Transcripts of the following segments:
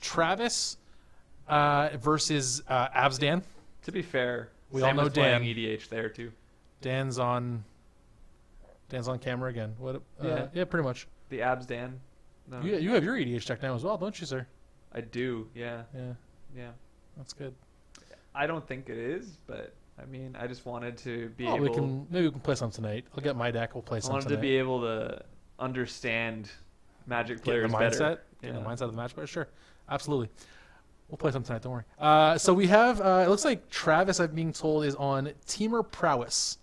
Travis versus Absdan. To be fair, We Sam all know was playing Dan. EDH there too. Dan's on camera again. What? Yeah, pretty much. The Abs Dan. No, You have your EDH deck now as well, don't you, sir? I do. Yeah. Yeah, that's good. I don't think it is, but I mean, I just wanted to be Maybe able. we can play some tonight. I'll get my deck. We'll play I some wanted tonight. to be able to understand Magic Get players the mindset. better. Get the mindset of the match player. Sure, absolutely. We'll play some tonight. Don't worry. So we have. It looks like Travis, I'm being told, is on Teamer Prowess,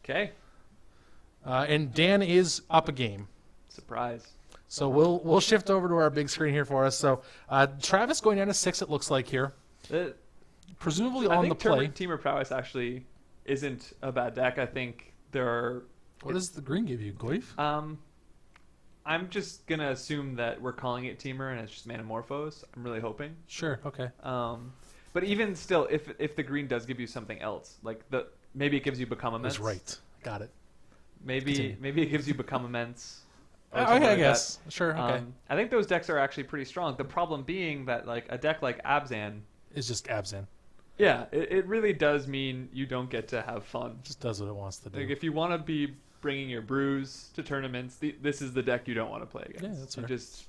Okay. and Dan is up a game. Surprise. So we'll shift over to our big screen here for us. So Travis going down to 6. It looks like here, presumably I on think the play. Teamer Prowess actually isn't a bad deck. I think there are. What does the green give you, Goif? I'm just gonna assume that we're calling it Teamer and it's just Manamorphose. I'm really hoping. Sure. Okay. But even still, if the green does give you something else, like maybe it gives you Become Immense. That's right. Got it. Maybe it gives you Become Immense. or Okay, something I like guess. that. Sure. Okay. I think those decks are actually pretty strong. The problem being that like a deck like Abzan, It's just Abzan. yeah, it really does mean you don't get to have fun. It just does what it wants to do. Like if you want to be bringing your brews to tournaments, this is the deck you don't want to play against. Yeah, that's you fair. just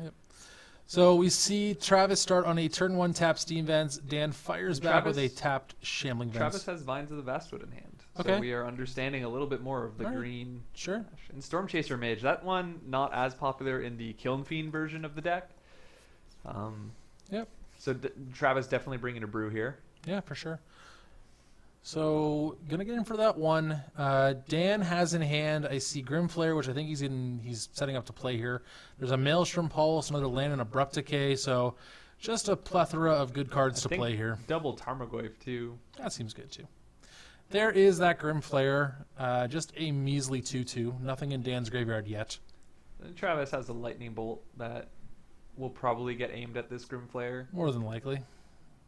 Yep. So we see Travis start on a turn 1 tap Steam Vents. Dan fires back with a tapped Shambling Vents. Travis has Vines of the Vastwood in hand. Okay. So we are understanding a little bit more of the All right. green. Sure. And Storm Chaser Mage, that one not as popular in the Kiln Fiend version of the deck. Yep. So Travis definitely bringing a brew here. Yeah, for sure. So gonna get in for that one. Dan has in hand. I see Grimflare, which I think he's setting up to play here. There's a Maelstrom Pulse, another land, and Abrupt Decay. So just a plethora of good cards to play here. Double Tarmogoyf too. That seems good too. There is that Grimflare. Just a measly 2/2. Nothing in Dan's graveyard yet. And Travis has a Lightning Bolt that will probably get aimed at this Grimflare. More than likely.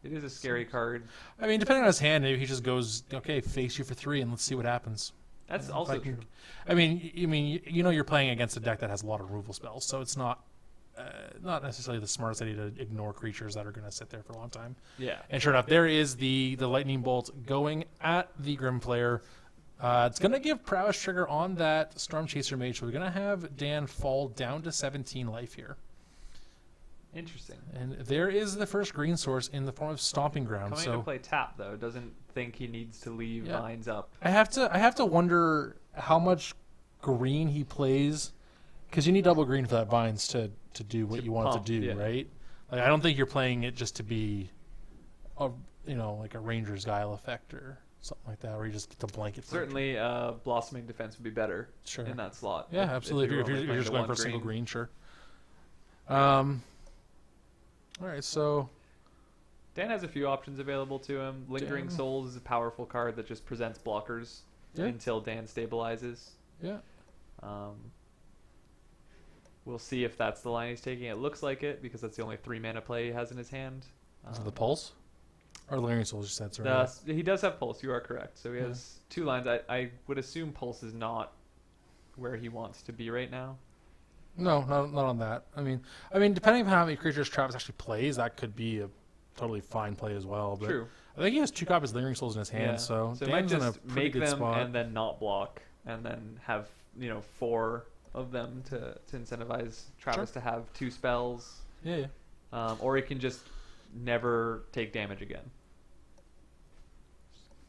It is a scary card. I mean, depending on his hand, maybe he just goes, okay, face you for 3, and let's see what happens. That's If also I can- true. I mean, you're playing against a deck that has a lot of removal spells, so it's not necessarily the smartest idea to ignore creatures that are going to sit there for a long time. Yeah. And sure enough, there is the Lightning Bolt going at the Grimflare. It's going to give Prowess Trigger on that Storm Chaser Mage, so we're going to have Dan fall down to 17 life here. Interesting. And there is the first green source in the form of Stomping Ground. Coming so to play tap though, doesn't think he needs to leave Yeah. Vines up. I have to wonder how much green he plays, because you need double green for that Vines to do what you want it pump, to do, yeah. right? Like I don't think you're playing it just to be, like a Ranger's Guile effect or something like that, where you just get the blanket. Certainly, Blossoming Defense would be better Sure. in that slot. Yeah, absolutely. If you're only just playing going the for a one single green, sure. All right, so Dan has a few options available to him. Lingering Dan. Souls is a powerful card that just presents blockers Yeah. until Dan stabilizes. yeah, We'll see if that's the line he's taking. It looks like it because that's the only 3 mana play he has in his hand. is it the Pulse or Lingering Souls? You said sorry. He does have Pulse. You are correct. So he Yeah. has 2 lines. I would assume Pulse is not where he wants to be right now. No, not on that. I mean, depending on how many creatures Travis actually plays, that could be a totally fine play as well. But True. I think he has 2 copies of Lingering Souls in his hand, Yeah. so he might Dan's in a just pretty make good them spot. and then not block, and then have 4 of them to incentivize Travis to have 2 spells. Yeah. Or he can just never take damage again.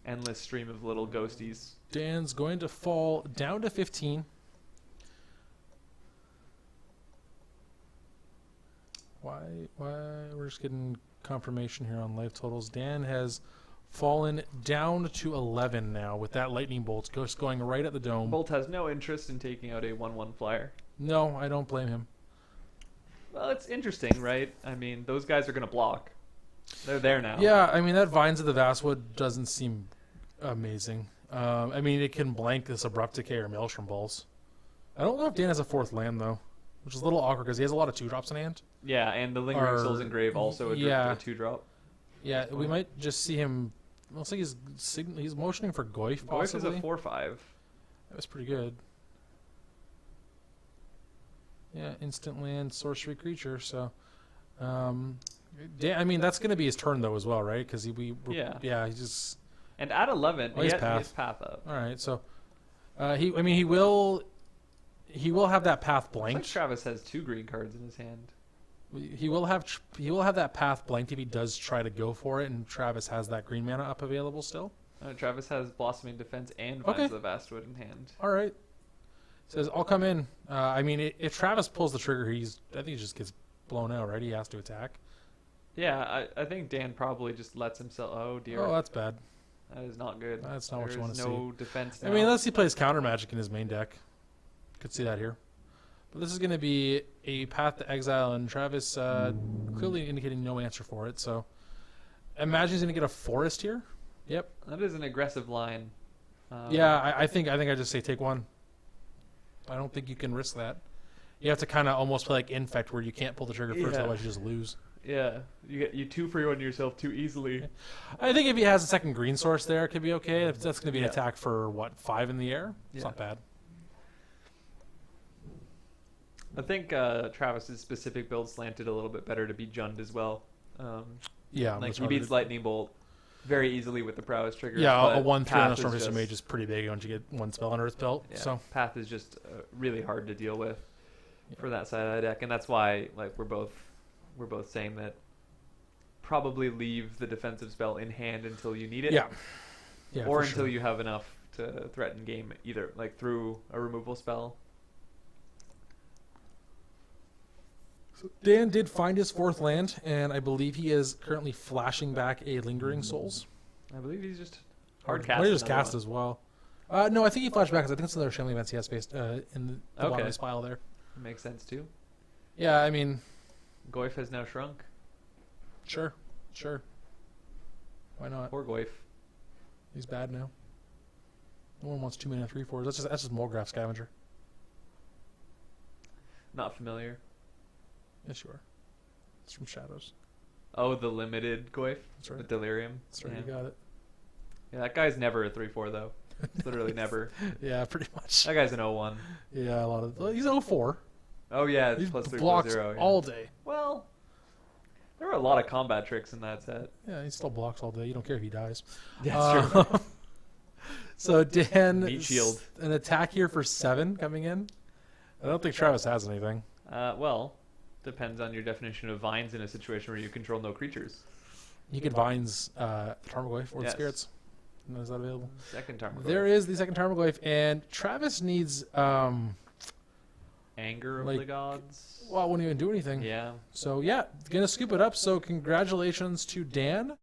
Endless stream of little ghosties. Dan's going to fall down to 15. Why? We're just getting confirmation here on life totals. Dan has fallen down to 11 now with that Lightning Bolt just going right at the dome. Bolt has no interest in taking out a 1/1 flyer. No, I don't blame him. Well, it's interesting, right? I mean, those guys are going to block. They're there now. Yeah, I mean, that Vines of the Vastwood doesn't seem amazing. It can blank this Abrupt Decay or Maelstrom Balls. I don't know if Dan has a 4th land, though, which is a little awkward because he has a lot of 2-drops in hand. Yeah, and the Lingering Or- Souls Engrave also a yeah. 2-drop. Yeah, we might just see him. Looks like he's motioning for Goif, Goyf is possibly. a 4/5. That was pretty good. Yeah, instant land sorcery creature. So, I mean that's going to be his turn though as well, right? Because yeah, he just. And at 11, Oh, he he's has path. path up. All right, so he will have that path Looks like blanked. Travis has 2 green cards in his hand. He will have that path blanked if he does try to go for it, and Travis has that green mana up available still. Travis has Blossoming Defense and Okay. Vines of the Vastwood in hand. All right, says I'll come in. I mean, if Travis pulls the trigger, I think he just gets blown out, right? He has to attack. Yeah, I think Dan probably just lets himself. Oh dear, Oh, that's bad. that is not good. That's not what you want to no defense. I Now. mean, unless he plays counter magic in his main deck, could see that here. But this is going to be a path to exile, and Travis clearly indicating no answer for it. So, imagine he's going to get a forest here. Yep. That is an aggressive line. Yeah, I think I just say take one. I don't think you can risk that. You have to kind of almost play like Infect, where you can't pull the trigger first, Yeah. otherwise you just lose. Yeah, you 2 for one yourself too easily. I think if he has a second green source there, it could be okay. If that's going to be an Yeah. attack for 5 in the air, it's Yeah. not bad. I think Travis's specific build slanted a little bit better to beat Jund as well. Yeah, Like much he harder beats to- Lightning Bolt very easily with the prowess trigger. Yeah, a but 1/3 on Path a Stormcast is Mage is pretty big once you get one spell on Earth Belt. Yeah, So Path is just really hard to deal with for that side of the deck, and that's why like we're both saying that probably leave the defensive spell in hand until you need it. yeah, or for until sure. you have enough to threaten game, either like through a removal spell. Dan did find his 4th land, and I believe he is currently flashing back a Lingering Souls. I believe he's just hard Might cast. have just cast as well. No, I think he flashed back because I think it's another Shamley events he has based in the bottom Okay. of his pile there. Makes sense too. Yeah, I mean, Goyf has now shrunk. sure. Why not? Poor Goyf. He's bad now. No one wants 2 mana 3/4s. That's just Molgraph Scavenger. Not familiar. Yes, you are. It's from Shadows. Oh, the limited Goyf That's right. with Delirium. That's right. Yeah. You got it. Yeah, that guy's never a 3/4 though. It's literally never. Yeah, pretty much. That guy's an 0/1. Yeah, a lot of. He's 0/4. Oh yeah, it's He's plus 3 blocked plus 0. Yeah. all day. Well, there were a lot of combat tricks in that set. Yeah, he still blocks all day. You don't care if he dies. That's true. So Dan, Meat shield. An attack here for 7 coming in. I don't think Travis has anything. Well, depends on your definition of vines in a situation where you control no creatures. He could Vines Tarmogoyf or the Yes. Spirits. Is that available? Second Tarmogoyf. There is the second Tarmogoyf, and Travis needs Anger of like- the Gods. wouldn't even do anything. Yeah. So yeah, gonna scoop it up. So congratulations to Dan.